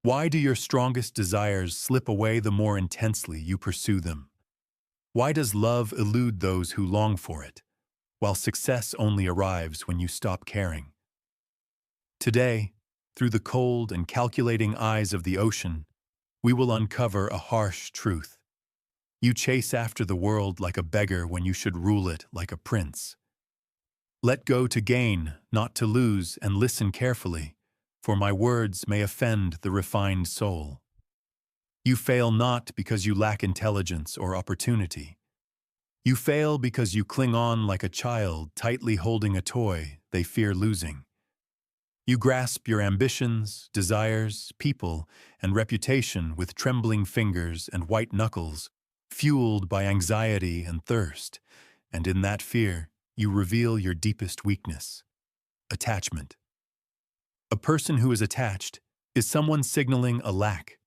Why do your strongest desires slip away the more intensely you pursue them? Why does love elude those who long for it, while success only arrives when you stop caring? Today, through the cold and calculating eyes of the ocean, we will uncover a harsh truth. You chase after the world like a beggar when you should rule it like a prince. Let go to gain, not to lose, and listen carefully, for my words may offend the refined soul. You fail not because you lack intelligence or opportunity. You fail because you cling on like a child tightly holding a toy they fear losing. You grasp your ambitions, desires, people, and reputation with trembling fingers and white knuckles, fueled by anxiety and thirst, and in that fear, you reveal your deepest weakness: attachment. A person who is attached is someone signaling a lack.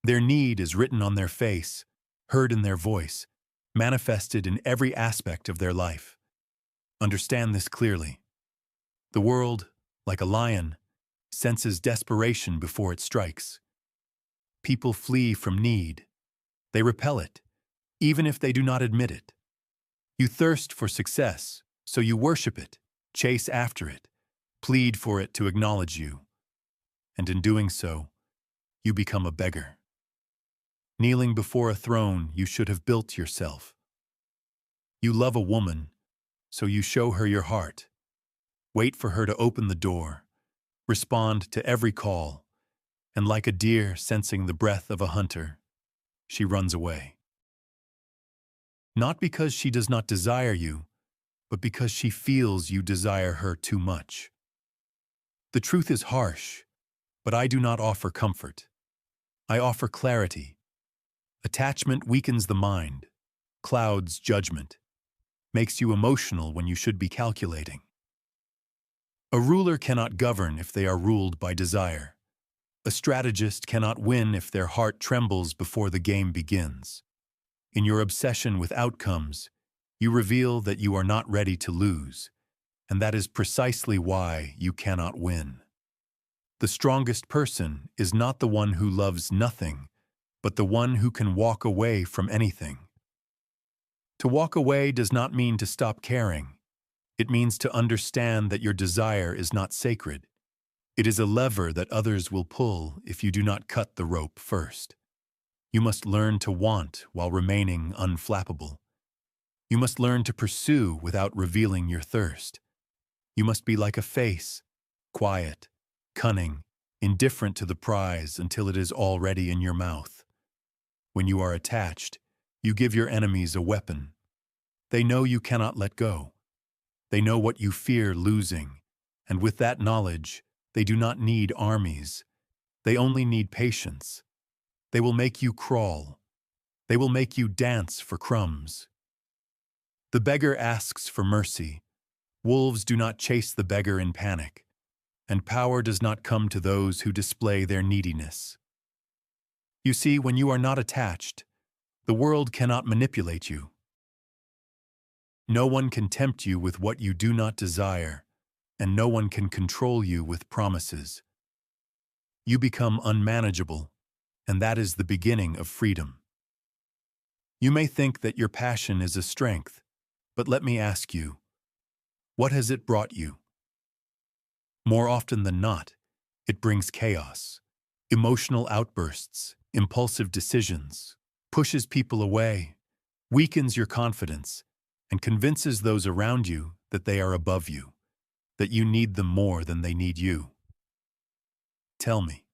Their need is written on their face, heard in their voice, manifested in every aspect of their life. Understand this clearly. The world, like a lion, senses desperation before it strikes. People flee from need. They repel it, even if they do not admit it. You thirst for success, so you worship it, chase after it, plead for it to acknowledge you. And in doing so, you become a beggar. Kneeling before a throne you should have built yourself. You love a woman, so you show her your heart. Wait for her to open the door, respond to every call, and like a deer sensing the breath of a hunter, she runs away. Not because she does not desire you, but because she feels you desire her too much. The truth is harsh, but I do not offer comfort. I offer clarity. Attachment weakens the mind, clouds judgment, makes you emotional when you should be calculating. A ruler cannot govern if they are ruled by desire. A strategist cannot win if their heart trembles before the game begins. In your obsession with outcomes, you reveal that you are not ready to lose, and that is precisely why you cannot win. The strongest person is not the one who loves nothing, but the one who can walk away from anything. To walk away does not mean to stop caring. It means to understand that your desire is not sacred. It is a lever that others will pull if you do not cut the rope first. You must learn to want while remaining unflappable. You must learn to pursue without revealing your thirst. You must be like a face, quiet, cunning, indifferent to the prize until it is already in your mouth. When you are attached, you give your enemies a weapon. They know you cannot let go. They know what you fear losing, and with that knowledge, they do not need armies. They only need patience. They will make you crawl. They will make you dance for crumbs. The beggar asks for mercy. Wolves do not chase the beggar in panic, and power does not come to those who display their neediness. You see, when you are not attached, the world cannot manipulate you. No one can tempt you with what you do not desire, and no one can control you with promises. You become unmanageable, and that is the beginning of freedom. You may think that your passion is a strength, but let me ask you, what has it brought you? More often than not, it brings chaos, emotional outbursts, impulsive decisions, pushes people away, weakens your confidence, and convinces those around you that they are above you, that you need them more than they need you. Tell me,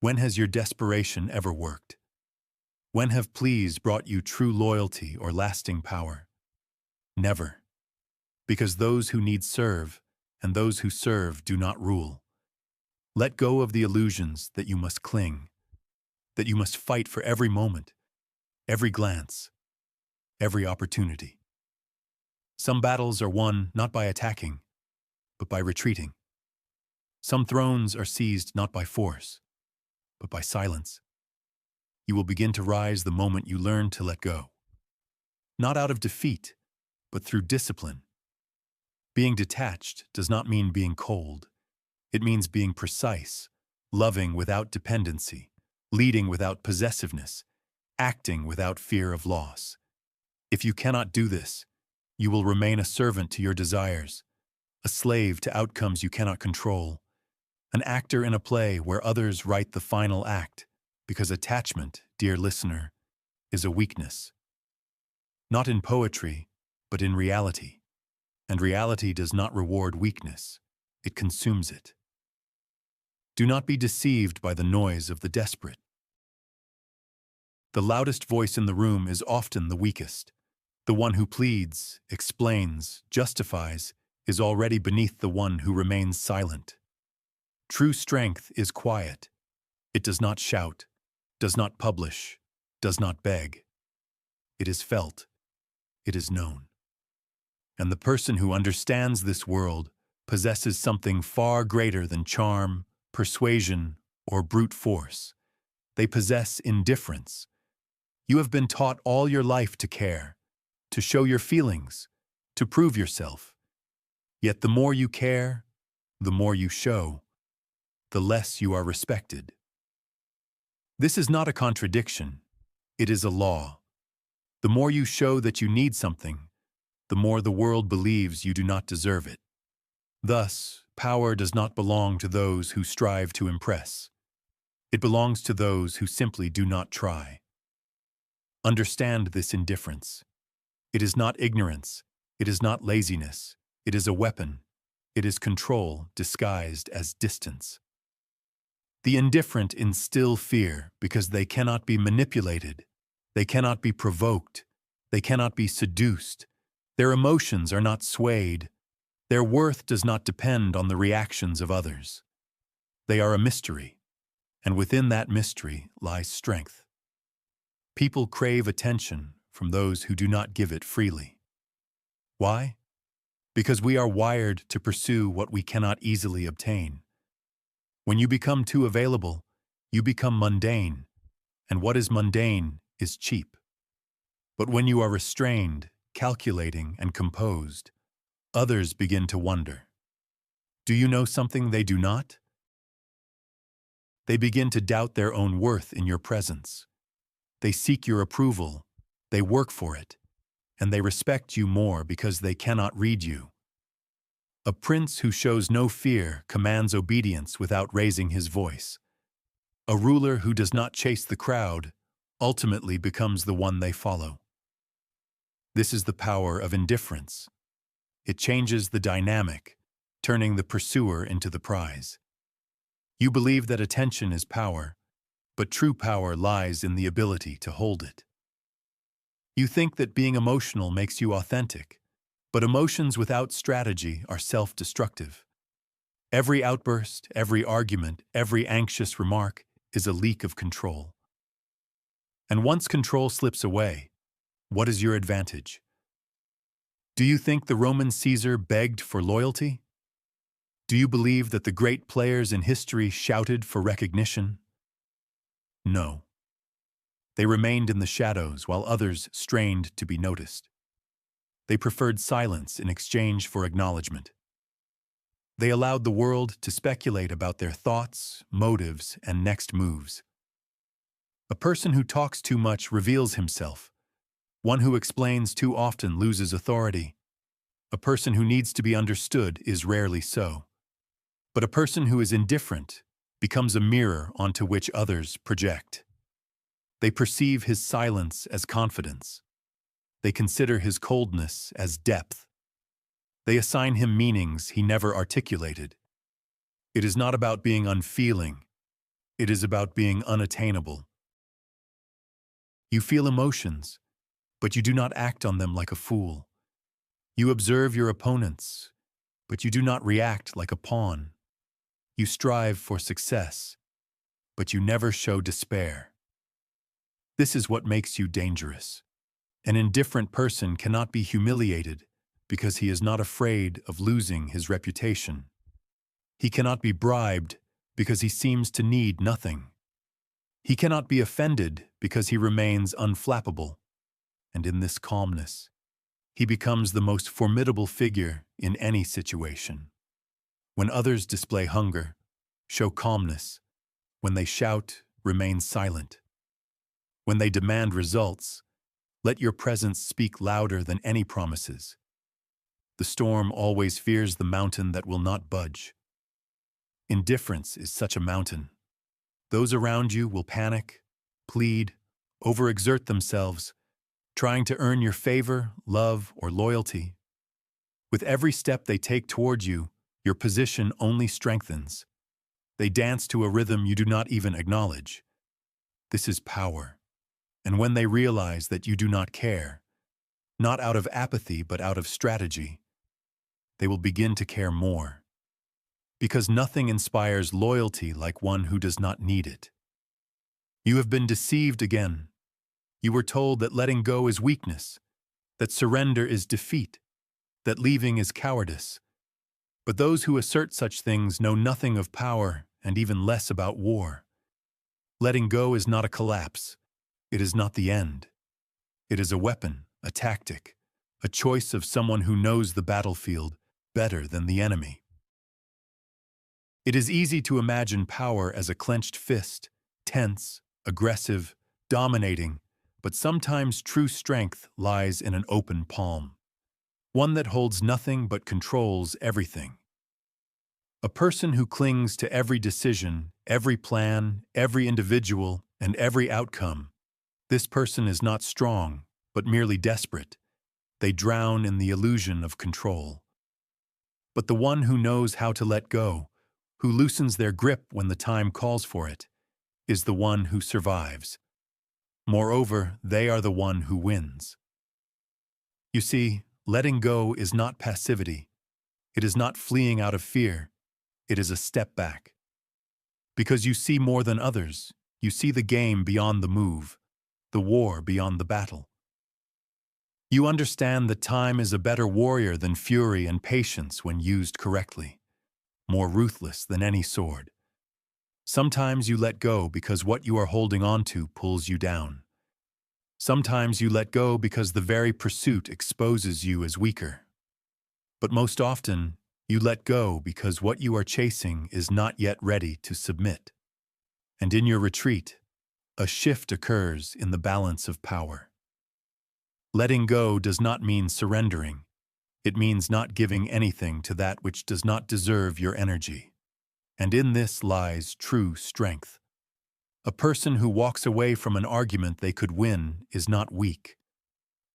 when has your desperation ever worked? When have pleas brought you true loyalty or lasting power? Never. Because those who need serve, and those who serve do not rule. Let go of the illusions that you must cling, that you must fight for every moment, every glance, every opportunity. Some battles are won not by attacking, but by retreating. Some thrones are seized not by force, but by silence. You will begin to rise the moment you learn to let go. Not out of defeat, but through discipline. Being detached does not mean being cold. It means being precise, loving without dependency, leading without possessiveness, acting without fear of loss. If you cannot do this, you will remain a servant to your desires, a slave to outcomes you cannot control, an actor in a play where others write the final act, because attachment, dear listener, is a weakness. Not in poetry, but in reality. And reality does not reward weakness, it consumes it. Do not be deceived by the noise of the desperate. The loudest voice in the room is often the weakest. The one who pleads, explains, justifies, is already beneath the one who remains silent. True strength is quiet. It does not shout, does not publish, does not beg. It is felt. It is known. And the person who understands this world possesses something far greater than charm, persuasion, or brute force. They possess indifference. You have been taught all your life to care, to show your feelings, to prove yourself. Yet the more you care, the more you show, the less you are respected. This is not a contradiction. It is a law. The more you show that you need something, the more the world believes you do not deserve it. Thus, power does not belong to those who strive to impress. It belongs to those who simply do not try. Understand this indifference. It is not ignorance. It is not laziness. It is a weapon. It is control disguised as distance. The indifferent instill fear because they cannot be manipulated. They cannot be provoked. They cannot be seduced. Their emotions are not swayed. Their worth does not depend on the reactions of others. They are a mystery, and within that mystery lies strength. People crave attention from those who do not give it freely. Why? Because we are wired to pursue what we cannot easily obtain. When you become too available, you become mundane, and what is mundane is cheap. But when you are restrained, calculating, and composed, others begin to wonder. Do you know something they do not? They begin to doubt their own worth in your presence. They seek your approval, they work for it, and they respect you more because they cannot read you. A prince who shows no fear commands obedience without raising his voice. A ruler who does not chase the crowd ultimately becomes the one they follow. This is the power of indifference. It changes the dynamic, turning the pursuer into the prize. You believe that attention is power, but true power lies in the ability to hold it. You think that being emotional makes you authentic, but emotions without strategy are self-destructive. Every outburst, every argument, every anxious remark is a leak of control. And once control slips away, what is your advantage? Do you think the Roman Caesar begged for loyalty? Do you believe that the great players in history shouted for recognition? No. They remained in the shadows while others strained to be noticed. They preferred silence in exchange for acknowledgement. They allowed the world to speculate about their thoughts, motives, and next moves. A person who talks too much reveals himself. One who explains too often loses authority. A person who needs to be understood is rarely so. But a person who is indifferent becomes a mirror onto which others project. They perceive his silence as confidence. They consider his coldness as depth. They assign him meanings he never articulated. It is not about being unfeeling. It is about being unattainable. You feel emotions, but you do not act on them like a fool. You observe your opponents, but you do not react like a pawn. You strive for success, but you never show despair. This is what makes you dangerous. An indifferent person cannot be humiliated because he is not afraid of losing his reputation. He cannot be bribed because he seems to need nothing. He cannot be offended because he remains unflappable. And in this calmness, he becomes the most formidable figure in any situation. When others display hunger, show calmness, When they shout, remain silent. When they demand results, let your presence speak louder than any promises. The storm always fears the mountain that will not budge. Indifference is such a mountain. Those around you will panic, plead, overexert themselves, trying to earn your favor, love, or loyalty. With every step they take towards you, your position only strengthens. They dance to a rhythm you do not even acknowledge. This is power. And when they realize that you do not care, not out of apathy but out of strategy, they will begin to care more. Because nothing inspires loyalty like one who does not need it. You have been deceived again. You were told that letting go is weakness, that surrender is defeat, that leaving is cowardice. But those who assert such things know nothing of power and even less about war. Letting go is not a collapse. It is not the end. It is a weapon, a tactic, a choice of someone who knows the battlefield better than the enemy. It is easy to imagine power as a clenched fist, tense, aggressive, dominating, but sometimes true strength lies in an open palm, one that holds nothing but controls everything. A person who clings to every decision, every plan, every individual, and every outcome, this person is not strong, but merely desperate. They drown in the illusion of control. But the one who knows how to let go, who loosens their grip when the time calls for it, is the one who survives. Moreover, they are the one who wins. You see, letting go is not passivity. It is not fleeing out of fear. It is a step back. Because you see more than others, you see the game beyond the move, the war beyond the battle. You understand that time is a better warrior than fury and patience when used correctly, more ruthless than any sword. Sometimes you let go because what you are holding on to pulls you down. Sometimes you let go because the very pursuit exposes you as weaker. But most often, you let go because what you are chasing is not yet ready to submit. And in your retreat, a shift occurs in the balance of power. Letting go does not mean surrendering. It means not giving anything to that which does not deserve your energy. And in this lies true strength. A person who walks away from an argument they could win is not weak.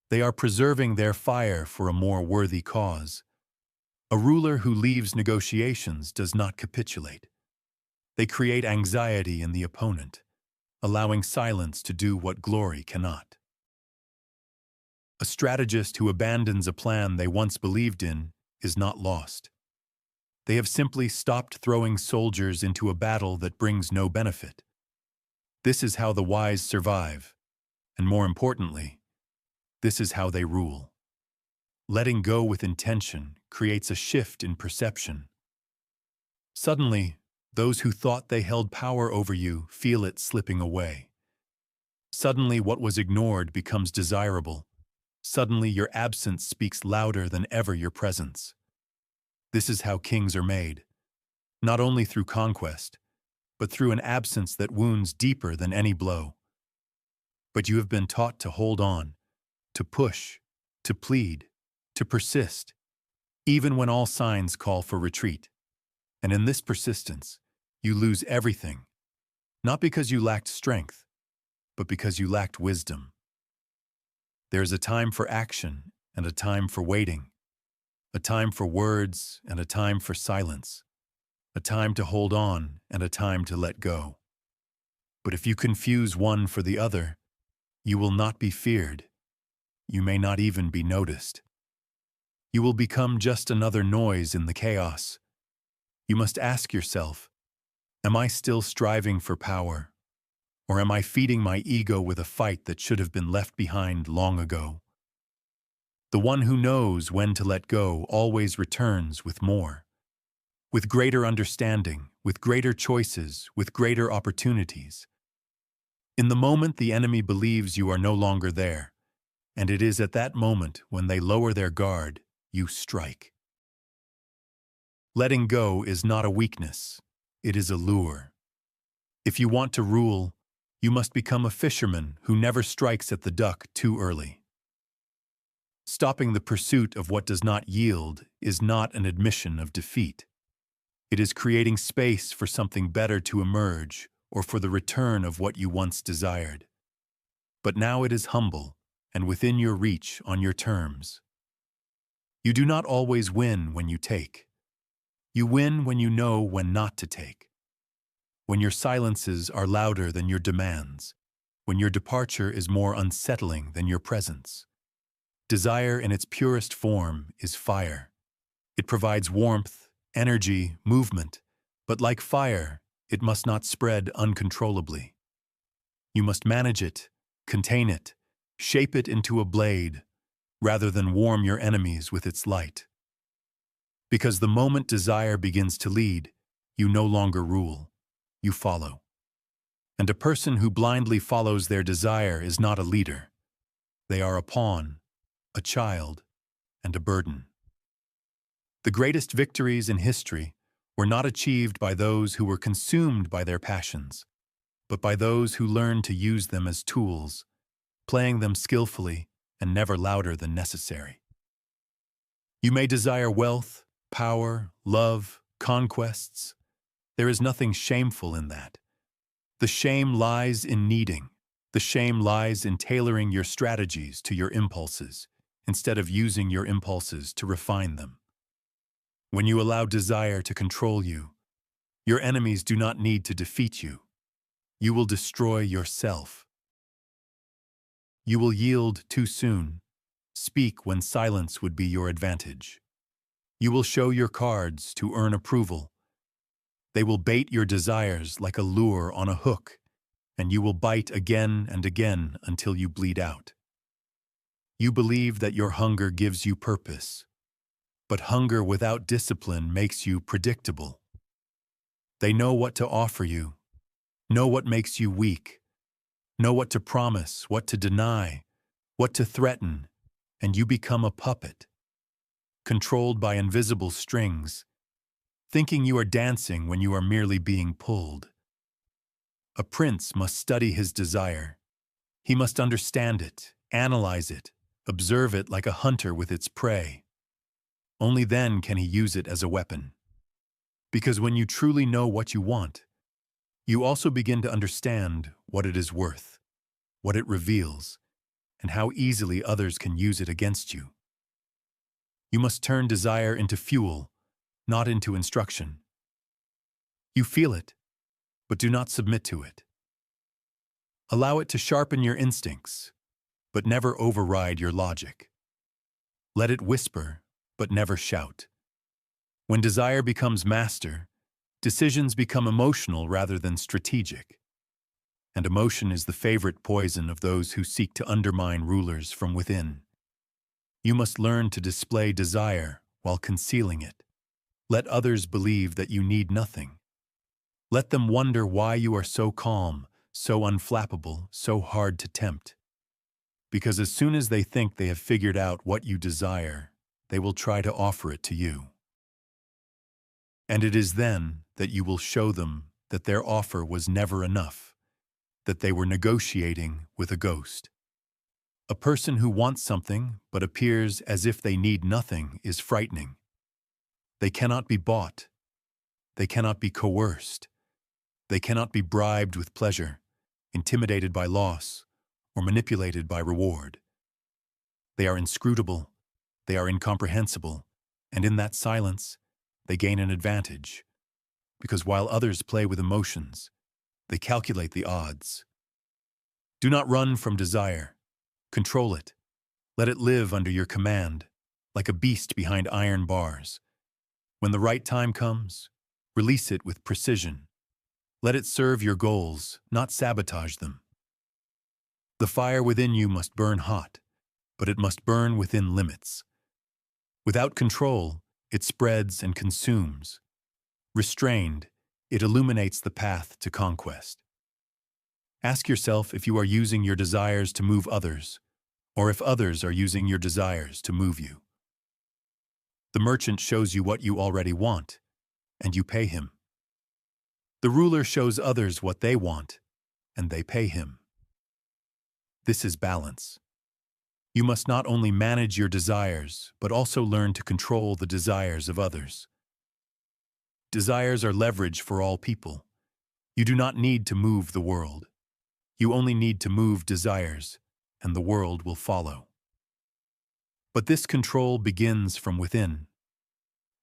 They are preserving their fire for a more worthy cause. A ruler who leaves negotiations does not capitulate. They create anxiety in the opponent, allowing silence to do what glory cannot. A strategist who abandons a plan they once believed in is not lost. They have simply stopped throwing soldiers into a battle that brings no benefit. This is how the wise survive, and more importantly, this is how they rule. Letting go with intention creates a shift in perception. Suddenly, those who thought they held power over you feel it slipping away. Suddenly, what was ignored becomes desirable. Suddenly, your absence speaks louder than ever your presence. This is how kings are made, not only through conquest, but through an absence that wounds deeper than any blow. But you have been taught to hold on, to push, to plead, to persist, even when all signs call for retreat. And in this persistence, you lose everything, not because you lacked strength, but because you lacked wisdom. There is a time for action and a time for waiting, a time for words and a time for silence, a time to hold on and a time to let go. But if you confuse one for the other, you will not be feared. You may not even be noticed. You will become just another noise in the chaos. You must ask yourself, am I still striving for power? Or am I feeding my ego with a fight that should have been left behind long ago? The one who knows when to let go always returns with more. With greater understanding, with greater choices, with greater opportunities. In the moment the enemy believes you are no longer there, and it is at that moment when they lower their guard, you strike. Letting go is not a weakness, it is a lure. If you want to rule, you must become a fisherman who never strikes at the duck too early. Stopping the pursuit of what does not yield is not an admission of defeat. It is creating space for something better to emerge or for the return of what you once desired. But now it is humble and within your reach on your terms. You do not always win when you take. You win when you know when not to take. When your silences are louder than your demands. When your departure is more unsettling than your presence. Desire in its purest form is fire. It provides warmth, energy, movement, but like fire, it must not spread uncontrollably. You must manage it, contain it, shape it into a blade, rather than warm your enemies with its light. Because the moment desire begins to lead, you no longer rule, you follow. And a person who blindly follows their desire is not a leader. They are a pawn, a child, and a burden. The greatest victories in history were not achieved by those who were consumed by their passions, but by those who learned to use them as tools, playing them skillfully and never louder than necessary. You may desire wealth, power, love, conquests. There is nothing shameful in that. The shame lies in needing. The shame lies in tailoring your strategies to your impulses, instead of using your impulses to refine them. When you allow desire to control you, your enemies do not need to defeat you. You will destroy yourself. You will yield too soon. Speak when silence would be your advantage. You will show your cards to earn approval. They will bait your desires like a lure on a hook, and you will bite again and again until you bleed out. You believe that your hunger gives you purpose, but hunger without discipline makes you predictable. They know what to offer you, know what makes you weak, know what to promise, what to deny, what to threaten, and you become a puppet, controlled by invisible strings, thinking you are dancing when you are merely being pulled. A prince must study his desire. He must understand it, analyze it, observe it like a hunter with its prey. Only then can he use it as a weapon. Because when you truly know what you want, you also begin to understand what it is worth, what it reveals, and how easily others can use it against you. You must turn desire into fuel, not into instruction. You feel it, but do not submit to it. Allow it to sharpen your instincts, but never override your logic. Let it whisper, but never shout. When desire becomes master, decisions become emotional rather than strategic. And emotion is the favorite poison of those who seek to undermine rulers from within. You must learn to display desire while concealing it. Let others believe that you need nothing. Let them wonder why you are so calm, so unflappable, so hard to tempt. Because as soon as they think they have figured out what you desire, they will try to offer it to you. And it is then that you will show them that their offer was never enough, that they were negotiating with a ghost. A person who wants something but appears as if they need nothing is frightening. They cannot be bought. They cannot be coerced. They cannot be bribed with pleasure, intimidated by loss, or manipulated by reward. They are inscrutable. They are incomprehensible. And in that silence, they gain an advantage. Because while others play with emotions, they calculate the odds. Do not run from desire. Control it. Let it live under your command, like a beast behind iron bars. When the right time comes, release it with precision. Let it serve your goals, not sabotage them. The fire within you must burn hot, but it must burn within limits. Without control, it spreads and consumes. Restrained, it illuminates the path to conquest. Ask yourself if you are using your desires to move others, or if others are using your desires to move you. The merchant shows you what you already want, and you pay him. The ruler shows others what they want, and they pay him. This is balance. You must not only manage your desires, but also learn to control the desires of others. Desires are leverage for all people. You do not need to move the world. You only need to move desires, and the world will follow. But this control begins from within.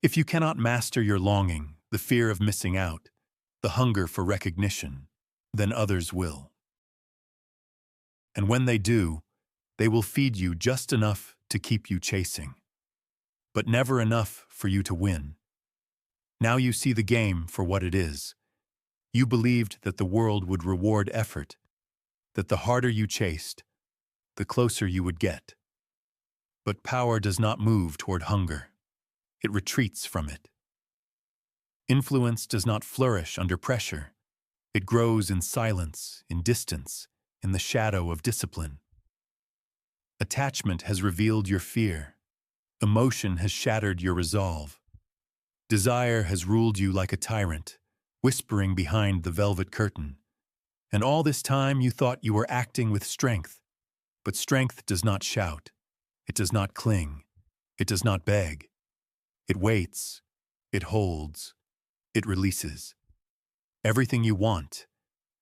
If you cannot master your longing, the fear of missing out, the hunger for recognition, then others will. And when they do, they will feed you just enough to keep you chasing, but never enough for you to win. Now you see the game for what it is. You believed that the world would reward effort, that the harder you chased, the closer you would get. But power does not move toward hunger. It retreats from it. Influence does not flourish under pressure. It grows in silence, in distance, in the shadow of discipline. Attachment has revealed your fear. Emotion has shattered your resolve. Desire has ruled you like a tyrant, whispering behind the velvet curtain. And all this time you thought you were acting with strength. But strength does not shout. It does not cling. It does not beg. It waits. It holds. It releases. Everything you want,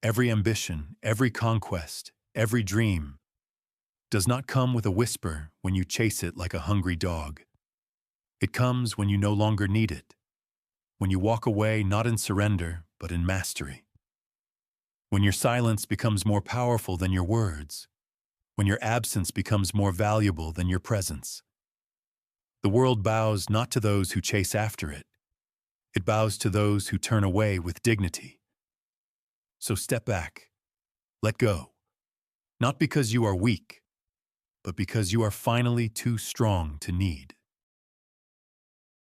every ambition, every conquest, every dream, does not come with a whisper when you chase it like a hungry dog. It comes when you no longer need it, when you walk away not in surrender, but in mastery. When your silence becomes more powerful than your words, when your absence becomes more valuable than your presence. The world bows not to those who chase after it. It bows to those who turn away with dignity. So step back. Let go. Not because you are weak, but because you are finally too strong to need.